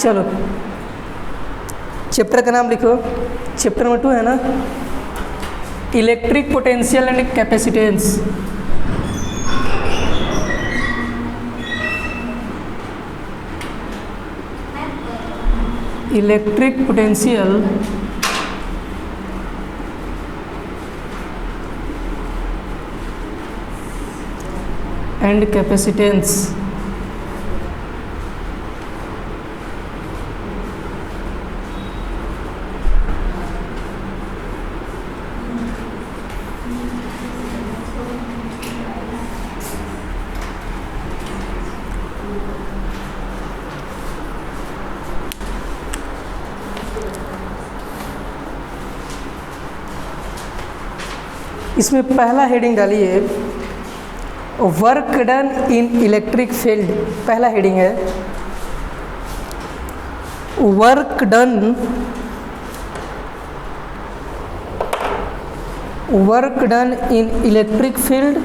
चलो चैप्टर का नाम लिखो, चैप्टर नंबर 2 है ना, electric potential and capacitance. Electric potential and capacitance. इसमें पहला हेडिंग डालिए, work done in electric field. पहला हेडिंग है work done in electric field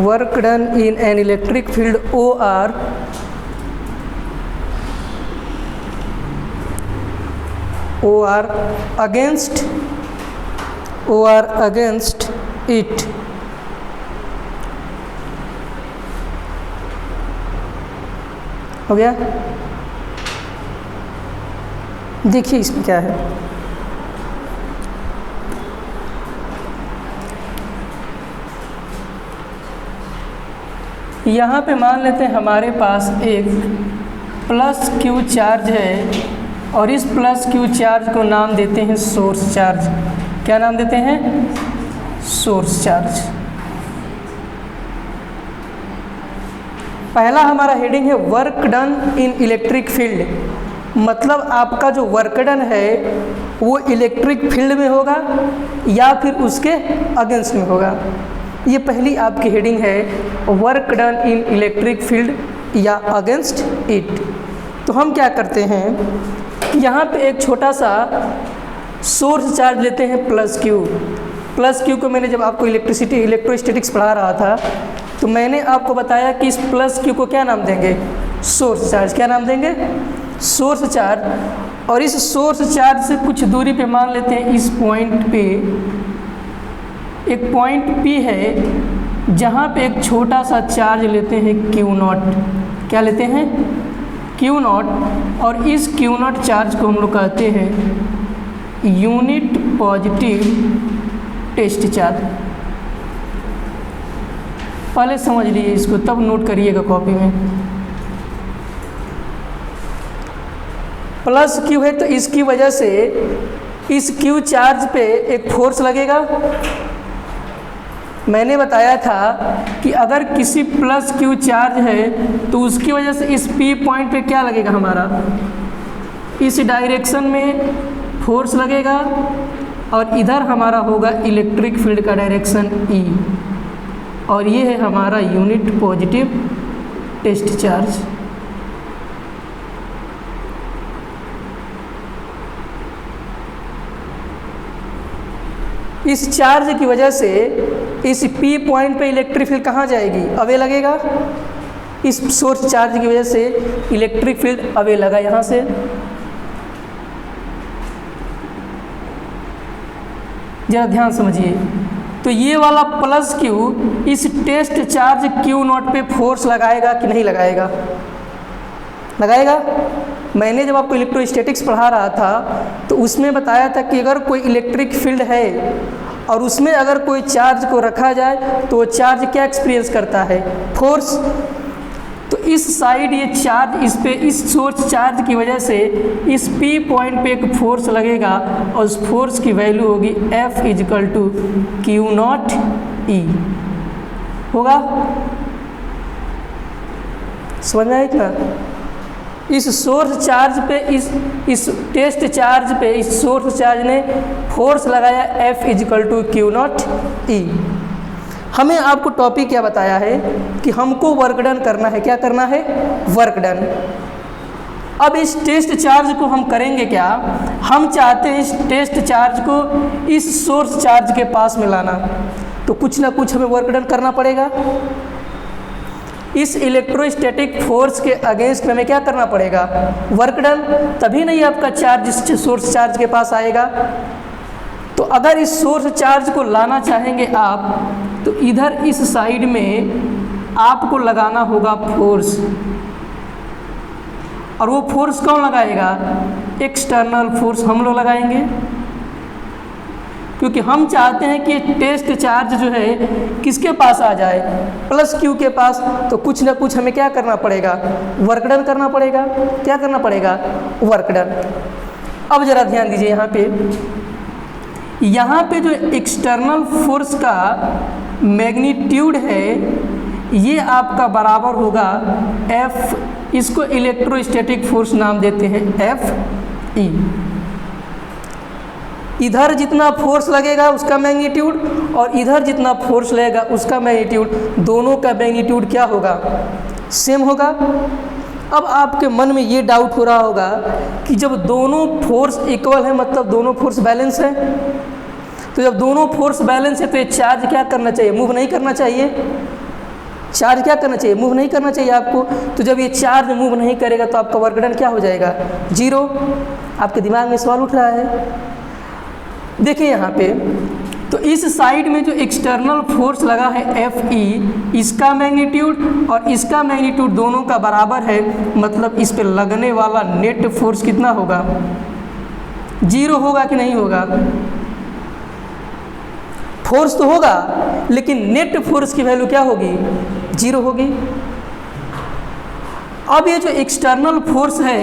work done in an electric field or against it। हो गया? देखिए इसमें क्या है। यहाँ पे मान लेते हैं हमारे पास एक प्लस क्यू चार्ज है और इस प्लस क्यू चार्ज को नाम देते हैं सोर्स चार्ज। क्या नाम देते हैं? Source charge. पहला हमारा हेडिंग है work done in electric field. मतलब आपका जो वर्क डन है वो इलेक्ट्रिक फील्ड में होगा या फिर उसके अगेंस्ट में होगा। ये पहली आपकी हेडिंग है, work done in electric field या अगेंस्ट इट। तो हम क्या करते हैं, यहाँ पे एक छोटा सा सोर्स चार्ज लेते हैं प्लस क्यू को मैंने जब आपको इलेक्ट्रोस्टैटिक्स पढ़ा रहा था तो मैंने आपको बताया कि इस प्लस क्यू को क्या नाम देंगे? Source charge. क्या नाम देंगे? Source charge. और इस सोर्स चार्ज से कुछ दूरी पे मान लेते हैं इस पॉइंट पे एक पॉइंट P है जहाँ पे एक छोटा सा चार्ज लेते हैं Q0। क्या लेते हैं? Q0। और इस Q0 चार्ज को हम लोग कहते हैं यूनिट पॉजिटिव टेस्ट चार्ज। पहले समझ लीजिए इसको, तब नोट करिएगा कॉपी में। प्लस Q है तो इसकी वजह से इस Q चार्ज पे एक फोर्स लगेगा। मैंने बताया था कि अगर किसी प्लस क्यू चार्ज है तो उसकी वजह से इस P पॉइंट पे क्या लगेगा हमारा? इस डायरेक्शन में फोर्स लगेगा और इधर हमारा होगा इलेक्ट्रिक फील्ड का डायरेक्शन E। और ये है हमारा यूनिट पॉजिटिव टेस्ट चार्ज। इस चार्ज की वजह से इस P पॉइंट पे इलेक्ट्रिक फील्ड कहाँ जाएगी? अवे लगेगा। इस सोर्स चार्ज की वजह से इलेक्ट्रिक फील्ड अवे लगा यहाँ से। जरा ध्यान समझिए। तो ये वाला प्लस क्यू इस टेस्ट चार्ज Q0 पे फोर्स लगाएगा कि नहीं लगाएगा? लगाएगा। मैंने जब आपको इलेक्ट्रोस्टैटिक्स पढ़ा रहा था तो उसमें बताया था कि अगर कोई इलेक्ट्रिक फील्ड है और उसमें अगर कोई चार्ज को रखा जाए तो वो चार्ज क्या एक्सपीरियंस करता है? फोर्स। तो इस साइड ये चार्ज इस पे इस सोर्स चार्ज की वजह से इस P पॉइंट पे एक फोर्स लगेगा और उस फोर्स की वैल्यू होगी F = Q0E। होगा? समझ में आया क्या? इस सोर्स चार्ज पे इस टेस्ट चार्ज पे इस सोर्स चार्ज ने फोर्स लगाया F = Q0E। हमें आपको टॉपिक क्या बताया है कि हमको वर्क डन करना है। क्या करना है? Work done. अब इस टेस्ट चार्ज को हम करेंगे क्या? हम चाहते हैं इस टेस्ट चार्ज को इस सोर्स चार्ज के पास में लाना। तो कुछ ना कुछ हमें वर्क डन करना पड़ेगा। इस इलेक्ट्रोस्टैटिक फोर्स के अगेंस्ट में हमें क्या करना पड़ेगा, वर्क डन, तभी नहीं आपका चार्ज इस सोर्स चार्ज के पास आएगा। तो अगर इस सोर्स चार्ज को लाना चाहेंगे आप, तो इधर इस साइड में आपको लगाना होगा फोर्स, और वो फोर्स कौन लगाएगा, एक्सटर्नल फोर्स हम लोग लगाएंगे, क्योंकि हम चाहते हैं कि टेस्ट चार्ज जो है किसके पास आ जाए, प्लस क्यू के पास। तो कुछ ना कुछ हमें क्या करना पड़ेगा, वर्क डन करना पड़ेगा। क्या करना पड़ेगा, वर्क डन। अब जरा ध्यान दीजिए यहाँ पे जो एक्सटर्नल फोर्स का मैग्नीट्यूड है ये आपका बराबर होगा F, इसको इलेक्ट्रोस्टैटिक फोर्स नाम देते हैं Fe। इधर जितना फोर्स लगेगा उसका मैग्नीट्यूड और इधर जितना फोर्स लगेगा उसका मैग्नीट्यूड, दोनों का मैग्नीट्यूड क्या होगा, सेम होगा। अब आपके मन में ये डाउट हो रहा होगा कि जब दोनों फोर्स इक्वल है मतलब दोनों फोर्स बैलेंस है, तो जब दोनों फोर्स बैलेंस है तो ये चार्ज क्या करना चाहिए, मूव नहीं करना चाहिए। चार्ज क्या करना चाहिए, मूव नहीं करना चाहिए आपको। तो जब ये चार्ज मूव नहीं करेगा तो आपका वर्क डन क्या हो जाएगा, जीरो। आपके दिमाग में सवाल उठ रहा है। देखिए यहाँ पे, तो इस साइड में जो एक्सटर्नल फोर्स लगा है Fe, इसका मैग्नीट्यूड और इसका मैग्नीट्यूड दोनों का बराबर है, मतलब इस पे लगने वाला नेट फोर्स कितना होगा, जीरो होगा कि नहीं होगा। फोर्स तो होगा लेकिन नेट फोर्स की वैल्यू क्या होगी, जीरो होगी। अब ये जो एक्सटर्नल फोर्स है,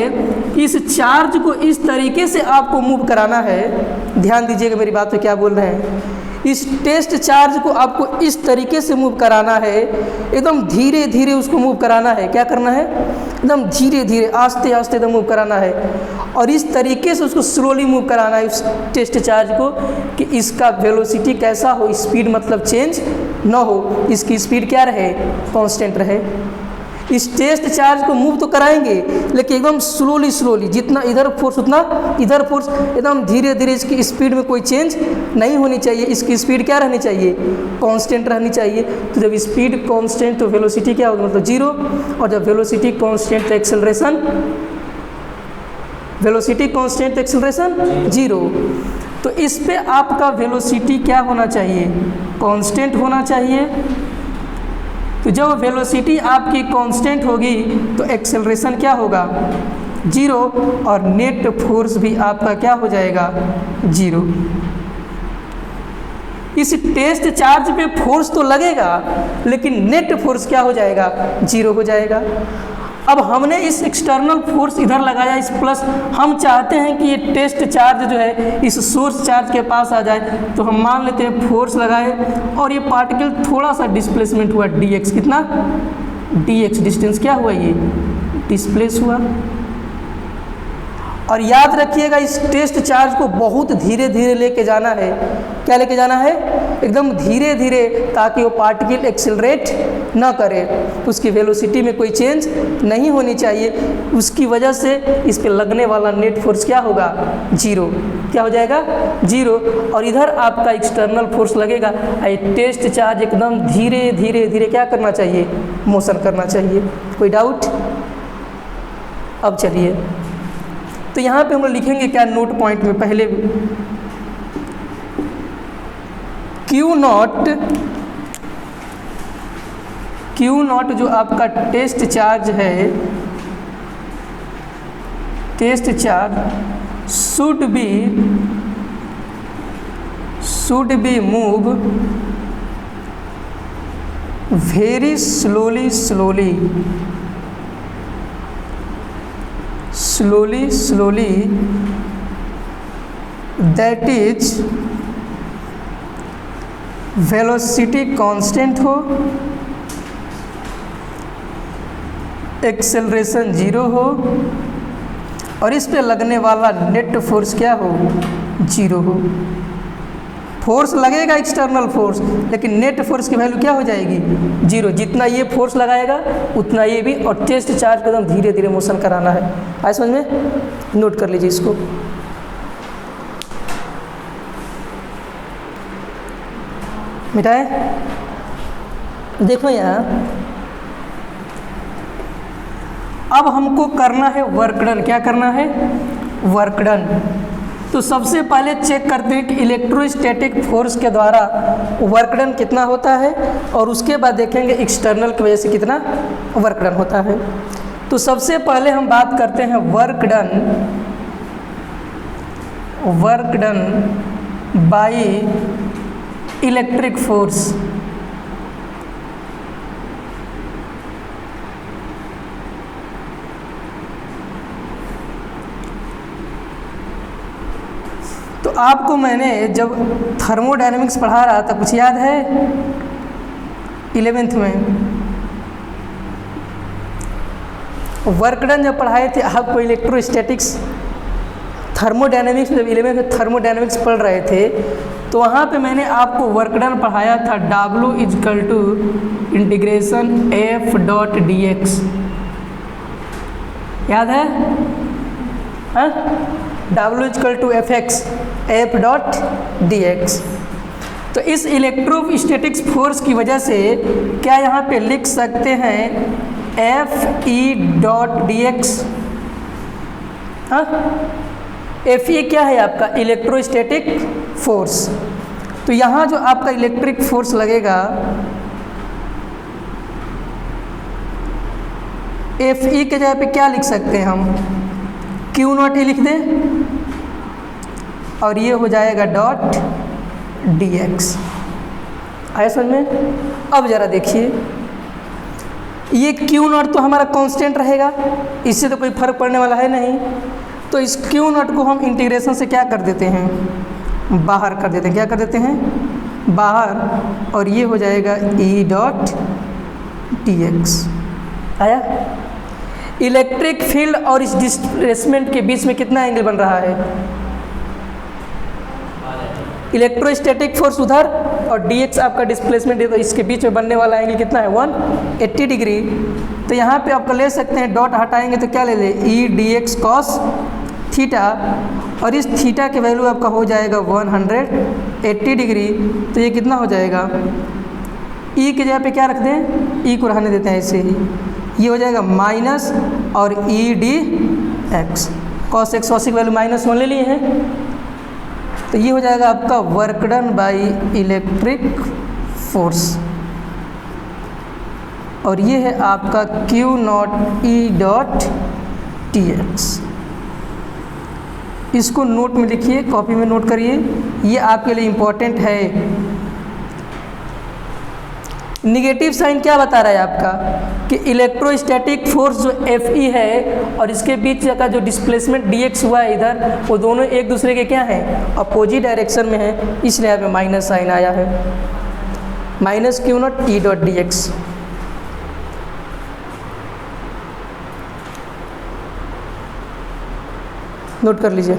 इस चार्ज को इस तरीके से आपको मूव कराना है, ध्यान दीजिएगा मेरी बात पे क्या बोल रहे हैं। इस टेस्ट चार्ज को आपको इस तरीके से मूव कराना है, एकदम धीरे धीरे उसको मूव कराना है। क्या करना है, एकदम धीरे धीरे आस्ते आस्ते एकदम मूव कराना है, और इस तरीके से उसको स्लोली मूव कराना है उस टेस्ट चार्ज को, कि इसका वेलोसिटी कैसा हो, स्पीड मतलब चेंज ना हो, इसकी स्पीड क्या रहे, कांस्टेंट रहे। इस टेस्ट चार्ज को मूव तो कराएंगे लेकिन एकदम स्लोली स्लोली, जितना इधर फोर्स उतना इधर फोर्स, एकदम धीरे धीरे। इसकी स्पीड में कोई चेंज नहीं होनी चाहिए, इसकी स्पीड क्या रहनी चाहिए, कांस्टेंट रहनी चाहिए। तो जब स्पीड कांस्टेंट तो वेलोसिटी क्या होगी, मतलब जीरो। और जब वेलोसिटी कांस्टेंट तो acceleration, velocity constant acceleration zero. तो इस पे आपका वेलोसिटी क्या होना चाहिए, कांस्टेंट होना चाहिए। तो जब वेलोसिटी आपकी कांस्टेंट होगी तो एक्सेलरेशन क्या होगा, जीरो, और नेट फोर्स भी आपका क्या हो जाएगा, जीरो। इस टेस्ट चार्ज पे फोर्स तो लगेगा लेकिन नेट फोर्स क्या हो जाएगा, जीरो हो जाएगा। अब हमने इस एक्सटर्नल फोर्स इधर लगाया, इस प्लस, हम चाहते हैं कि ये टेस्ट चार्ज जो है इस सोर्स चार्ज के पास आ जाए। तो हम मान लेते हैं फोर्स लगाए और ये पार्टिकल थोड़ा सा डिस्प्लेसमेंट हुआ dx, कितना, dx डिस्टेंस क्या हुआ, ये डिस्प्लेस हुआ। और याद रखिएगा इस टेस्ट चार्ज को बहुत धीरे धीरे लेके जाना है। क्या लेके जाना है, एकदम धीरे धीरे, ताकि वो पार्टिकल एक्सेलरेट ना करे, उसकी वेलोसिटी में कोई चेंज नहीं होनी चाहिए। उसकी वजह से इस पे लगने वाला नेट फोर्स क्या होगा, जीरो। क्या हो जाएगा, जीरो। और इधर आपका एक्सटर्नल फोर्स लगेगा, टेस्ट चार्ज एकदम धीरे धीरे धीरे क्या करना चाहिए, मोशन करना चाहिए। कोई डाउट। अब चलिए, तो यहाँ पे हम लोग लिखेंगे क्या, नोट पॉइंट में पहले Q नॉट जो आपका टेस्ट चार्ज है, test charge should be move very slowly that is velocity constant हो, एक्सेलरेशन जीरो हो, और इस पे लगने वाला नेट फोर्स क्या हो, जीरो हो। फोर्स लगेगा एक्सटर्नल फोर्स, लेकिन नेट फोर्स की वैल्यू क्या हो जाएगी, जीरो। जितना ये फोर्स लगाएगा उतना ये भी, और टेस्ट चार्ज को एकदम धीरे धीरे मोशन कराना है। आए समझ में, नोट कर लीजिए इसको। मिटाए। देखो यहाँ अब हमको करना है वर्क डन। क्या करना है? Work done. तो सबसे पहले चेक करते हैं कि इलेक्ट्रोस्टैटिक फोर्स के द्वारा वर्क डन कितना होता है, और उसके बाद देखेंगे एक्सटर्नल की वजह से कितना वर्क डन होता है। तो सबसे पहले हम बात करते हैं work done by electric force. तो आपको मैंने जब थर्मोडायनेमिक्स पढ़ा रहा था, कुछ याद है 11th में? वर्क डन जब पढ़ाए थे आपको इलेक्ट्रोस्टैटिक्स, थर्मोडायनेमिक्स में जब 11th में थर्मोडायनेमिक्स पढ़ रहे थे तो वहाँ पे मैंने आपको वर्क डन पढ़ाया था W = इंटीग्रेशन F.dx। याद है? W = Fx F.dx। तो इस इलेक्ट्रोस्टैटिक्स फोर्स की वजह से क्या यहाँ पे लिख सकते हैं Fe.dx? Fe क्या है आपका? Electrostatic force. तो यहाँ जो आपका इलेक्ट्रिक फोर्स लगेगा Fe के जगह पे क्या लिख सकते हैं हम? Q0 लिख दें और ये हो जाएगा .dx। आया समझ में? अब ज़रा देखिए, ये Q0 तो हमारा कांस्टेंट रहेगा, इससे तो कोई फर्क पड़ने वाला है नहीं। तो इस Q0 को हम इंटीग्रेशन से क्या कर देते हैं? बाहर कर देते हैं। क्या कर देते हैं? बाहर। और ये हो जाएगा E.dx। आया? इलेक्ट्रिक फील्ड और इस डिस्प्लेसमेंट के बीच में कितना एंगल बन रहा है? इलेक्ट्रोस्टैटिक फोर्स उधर और dx आपका डिस्प्लेसमेंट है, तो इसके बीच में बनने वाला एंगल कितना है? 180 डिग्री। तो यहाँ पे आपका ले सकते हैं, डॉट हटाएंगे तो क्या ले लें? E.dx cos थीटा, और इस थीटा के वैल्यू आपका हो जाएगा 180 डिग्री। तो ये कितना हो जाएगा? E की जगह पे क्या रख दें? E को रहने देते हैं ऐसे ही। ये हो जाएगा माइनस और E.dx cos x की वैल्यू -1 ले लिए हैं। तो ये हो जाएगा आपका work done by electric force, और ये है आपका Q0 E.dx। इसको नोट में लिखिए, कॉपी में नोट करिए, ये आपके लिए इम्पोर्टेंट है। निगेटिव साइन क्या बता रहा है आपका? कि इलेक्ट्रोस्टैटिक फोर्स जो Fe है और इसके बीच का जो डिस्प्लेसमेंट dx हुआ है इधर, वो दोनों एक दूसरे के क्या हैं? अपोजिट डायरेक्शन में है, इसलिए यहाँ पे माइनस साइन आया है। -Q0 E.dx। नोट कर लीजिए।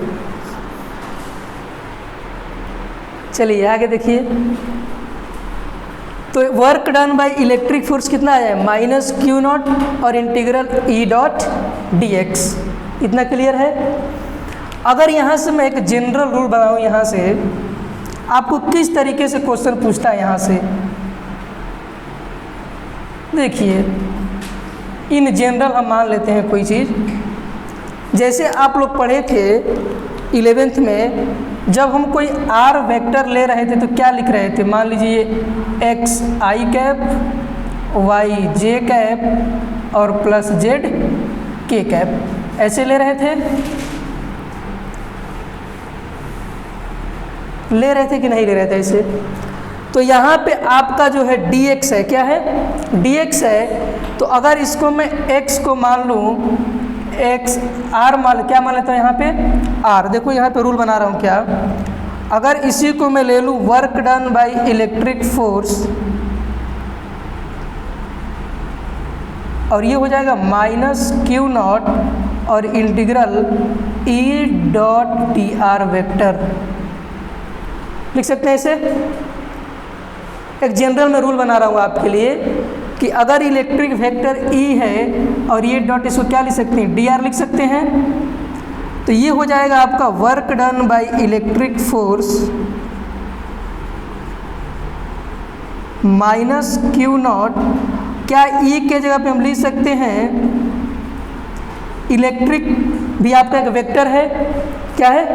चलिए आगे देखिए। तो work done by electric force कितना आया है? -Q0 और इंटीग्रल E.dx। इतना क्लियर है? अगर यहाँ से मैं एक जनरल रूल बनाऊँ, यहाँ से आपको किस तरीके से क्वेश्चन पूछता है यहाँ से? देखिए, इन जनरल हम मान लेते हैं कोई चीज़, जैसे आप लोग पढ़े थे 11th में, जब हम कोई r वेक्टर ले रहे थे तो क्या लिख रहे थे? मान लीजिए x i cap, y j cap और प्लस z k कैप, ऐसे ले रहे थे? ले रहे थे कि नहीं ले रहे थे ऐसे? तो यहाँ पे आपका जो है dx है, क्या है? dx है। तो अगर इसको मैं x को मान लूँ, x r मान, क्या मान लेता हूँ यहाँ पे? r। देखो यहाँ पे रूल बना रहा हूँ क्या, अगर इसी को मैं ले लूँ work done by electric force, और ये हो जाएगा -Q0 और इंटीग्रल E.dr वेक्टर, लिख सकते हैं ऐसे। एक जनरल में रूल बना रहा हूँ आपके लिए कि अगर इलेक्ट्रिक वेक्टर E है और ये डॉट, इसको क्या लिख सकते हैं? dr लिख सकते हैं। तो ये हो जाएगा आपका work done by electric force minus Q not, क्या ई के जगह पे हम लिख सकते हैं इलेक्ट्रिक भी आपका एक वेक्टर है, क्या है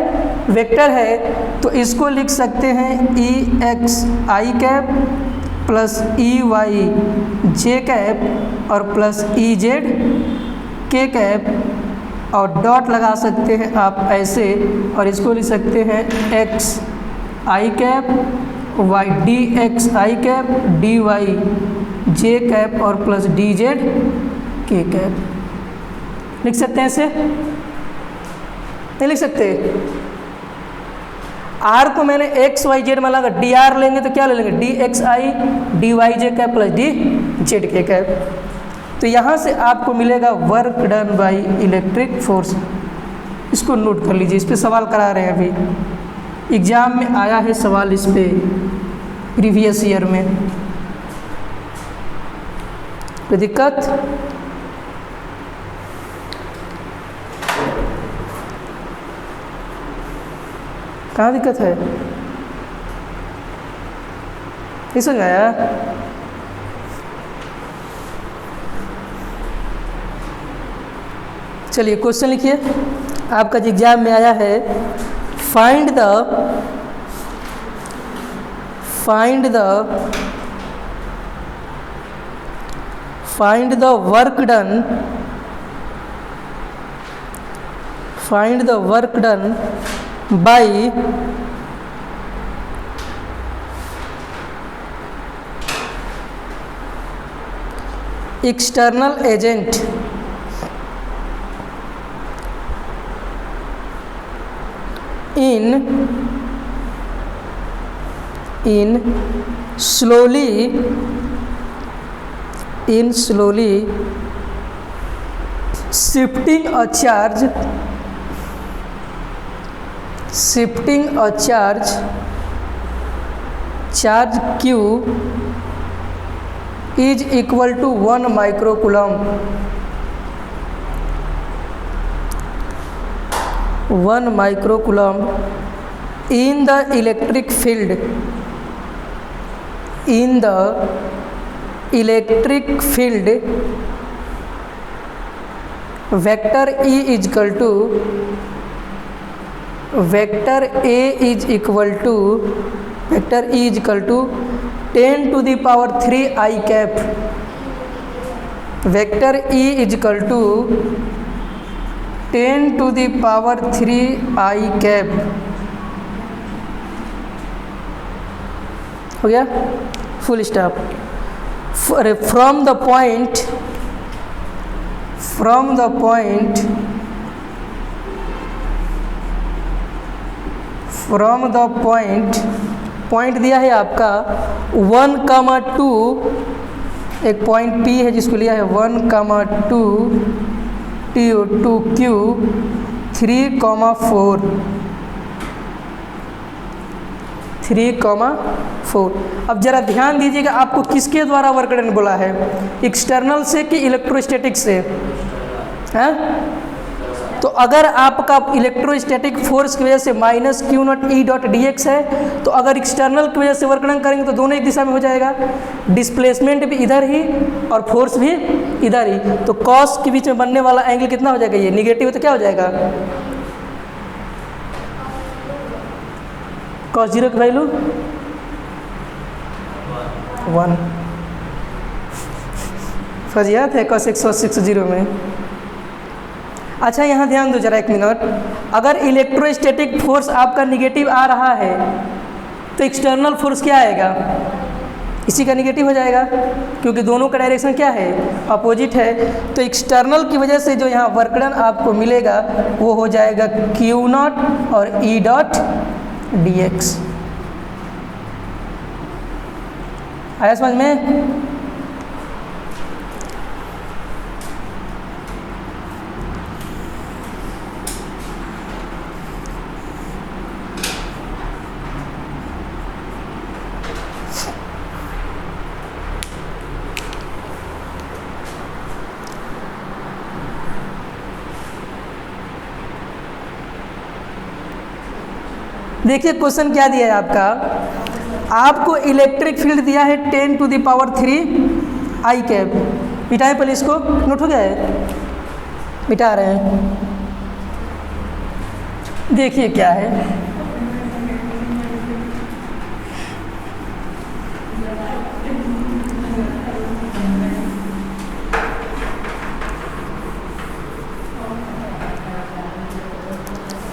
वेक्टर है, तो इसको लिख सकते हैं ई एक्स आई cap plus E Y J cap और plus E Z K cap और डॉट लगा सकते हैं आप ऐसे, और इसको लिख सकते हैं एक्स आई कैप वाई डी एक्स आई cap D Y J cap और plus D Z K cap. लिख सकते हैं ऐसे? नहीं लिख सकते? आर को मैंने एक्स वाई जेड में लगा, डी आर लेंगे तो क्या ले लेंगे, D X I D Y J cap plus D Z K cap. तो यहाँ से आपको मिलेगा work done by electric force. इसको नोट कर लीजिए, इस पर सवाल करा रहे हैं अभी, एग्जाम में आया है सवाल इस पे प्रीवियस ईयर में। कोई दिक्कत? कहाँ दिक्कत है? नहीं समझ आया? चलिए क्वेश्चन लिखिए, आपका जो एग्जाम में आया है, find the work done by external agent in slowly shifting a charge q is equal to 1 microcoulomb in the electric field vector A is equal to 10 to the power 3 I cap। Vector E is equal to 10 to the power 3 I cap। हो गया? Full stop. From the point दिया है आपका 1,2, एक point P है जिसको लिया है 1,2 2Q 3,4। अब जरा ध्यान दीजिएगा, आपको किसके द्वारा वर्क डन बोला है, एक्सटर्नल से कि इलेक्ट्रोस्टैटिक से? हैं? तो अगर आपका इलेक्ट्रोस्टैटिक फोर्स की वजह से minus Q not E dot D x है, तो अगर एक्सटर्नल की वजह से वर्क डन करेंगे तो दोनों एक दिशा में हो जाएगा, डिस्प्लेसमेंट भी इधर ही और फोर्स भी इधर ही। तो कॉस के बीच में बनने वाला एंगल कितना हो जाएगा, ये निगेटिव, तो क्या हो जाएगा, कॉस जीरो की वैल्यू 1। फर्जियात है कॉस 160 में। अच्छा यहाँ ध्यान दो जरा एक मिनट, अगर इलेक्ट्रोस्टैटिक फोर्स आपका निगेटिव आ रहा है तो एक्सटर्नल फोर्स क्या आएगा, इसी का निगेटिव हो जाएगा, क्योंकि दोनों का डायरेक्शन क्या है, अपोजिट है। तो एक्सटर्नल की वजह से जो यहाँ वर्क डन आपको मिलेगा वो हो जाएगा क्यू नॉट और ई डॉट डी एक्स। आया समझ में? देखिए क्वेश्चन क्या दिया है आपका, आपको इलेक्ट्रिक फील्ड दिया है 10⁻³ आई कैप। मिटाएं पहले इसको, नोट हो गया है, मिटा रहे हैं। देखिए क्या है,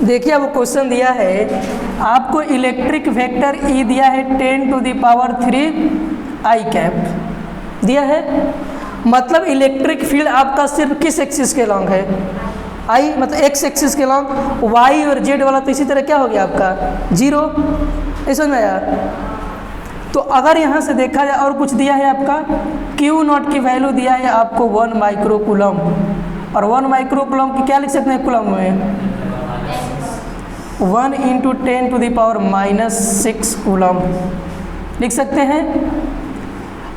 देखिए वो क्वेश्चन दिया है, आपको इलेक्ट्रिक वेक्टर ई दिया है 10⁻³ आई कैप दिया है। मतलब इलेक्ट्रिक फील्ड आपका सिर्फ किस एक्सिस के लॉन्ग है, आई मतलब एक्स एक्सिस के लॉन्ग। वाई और जेड वाला तो इसी तरह क्या हो गया आपका 0, ऐसा में आया। तो अगर यहाँ से देखा जाए और कुछ दिया है आपका, Q0 की वैल्यू दिया है आपको 1 माइक्रो कूलम, और 1 माइक्रो कूलम की क्या लिख सकते हैं कूलम में, 1 × 10⁻⁻6 कूलम लिख सकते हैं।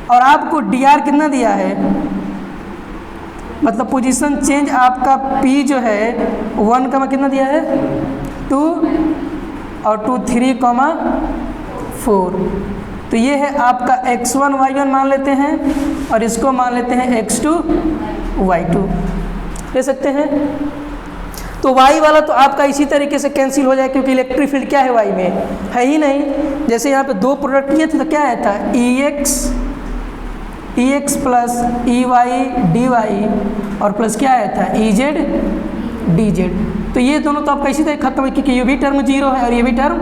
और आपको dr कितना दिया है, मतलब पोजीशन चेंज आपका p जो है 1 का कितना दिया है 2 और 2 3,4। तो ये है आपका x1 y1 मान लेते हैं, और इसको मान लेते हैं x2 y2 ले सकते हैं। तो y वाला तो आपका इसी तरीके से कैंसिल हो जाए, क्योंकि इलेक्ट्रिक फील्ड क्या है y में, है ही नहीं। जैसे यहाँ पे दो प्रोडक्ट किए थे तो क्या आया था Ex प्लस Ey dy, और प्लस क्या आया था Ez dz। तो ये दोनों तो आपका इसी तरह खत्म है, क्योंकि ये भी टर्म 0 है और ये भी टर्म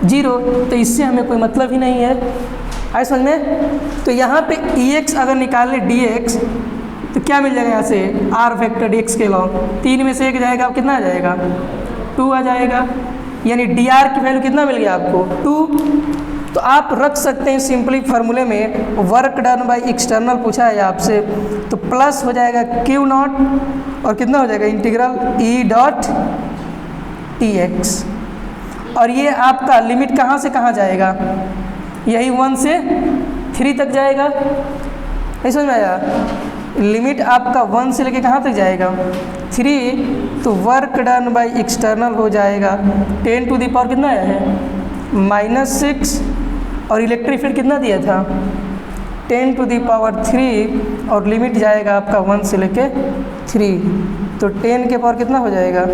0, तो इससे हमें कोई मतलब ही नहीं है। आए समझ में। तो यहाँ पे Ex अगर निकाल ले dx तो क्या मिल जाएगा, यहाँ से r वेक्टर dx के लॉन्ग 3 में से 1 जाएगा, अब कितना आ जाएगा 2 आ जाएगा, यानी dr की वैल्यू कितना मिल गया आपको 2। तो आप रख सकते हैं सिंपली फार्मूले में, वर्क डन बाय एक्सटर्नल पूछा है आपसे, तो प्लस हो जाएगा Q0 और कितना हो जाएगा इंटीग्रल E.dx। और ये आपका लिमिट कहाँ से कहाँ जाएगा, यही 1 से 3 तक जाएगा। नहीं समझ में आया, लिमिट आपका 1 से लेके कहाँ तक जाएगा 3। तो वर्क डन बाय एक्सटर्नल हो जाएगा 10⁻³ कितना आया है -6, और इलेक्ट्रिक फील्ड कितना दिया था 10⁻³ और लिमिट जाएगा आपका 1 से लेके 3। तो 10 के पावर कितना हो जाएगा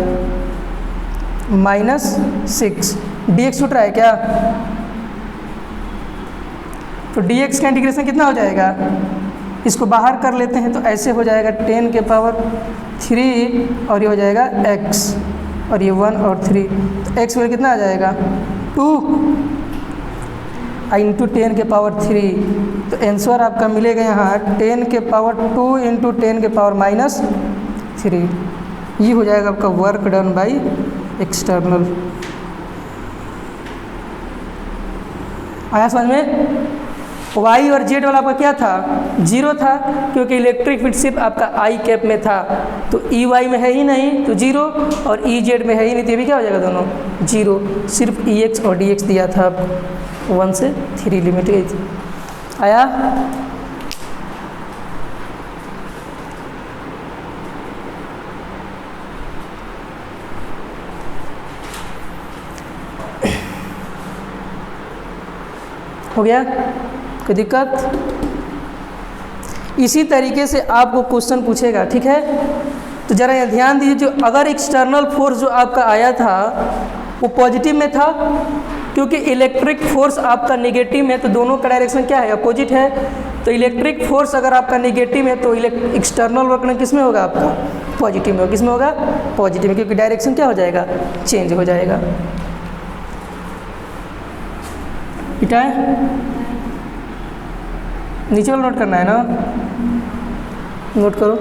-6। dx छूट रहा है क्या, तो dx का इंटीग्रेशन कितना हो जाएगा, इसको बाहर कर लेते हैं तो ऐसे हो जाएगा 10 के पावर 3 और ये हो जाएगा x, और ये 1 और 3, तो x वैल्यू कितना आ जाएगा 2 इंटू 10 के पावर 3। तो आंसर आपका मिलेगा यहाँ 10 के पावर 2 इंटू 10 के पावर -3। ये हो जाएगा आपका वर्क डन बाय एक्सटर्नल। आया समझ में। y और z वाला आपका क्या था 0 था, क्योंकि इलेक्ट्रिक फील्ड सिर्फ आपका आई कैप में था, तो Ey में है ही नहीं तो 0, और Ez में है ही नहीं तो ये भी क्या हो जाएगा दोनों 0। सिर्फ Ex और dx दिया था, 1 से 3 लिमिट गई थी। आया। हो गया, कोई दिक्कत। इसी तरीके से आपको क्वेश्चन पूछेगा, ठीक है। तो ज़रा यहाँ ध्यान दीजिए, जो अगर एक्सटर्नल फोर्स जो आपका आया था वो पॉजिटिव में था, क्योंकि इलेक्ट्रिक फोर्स आपका नेगेटिव में, तो दोनों का डायरेक्शन क्या है अपोजिट है। तो इलेक्ट्रिक फोर्स अगर आपका नेगेटिव है तो एक्सटर्नल वर्क किस में होगा आपका पॉजिटिव में होगा। किस में होगा पॉजिटिव में, क्योंकि डायरेक्शन क्या हो जाएगा चेंज हो जाएगा। बेटा नीचे वाला नोट करना है ना, नोट करो।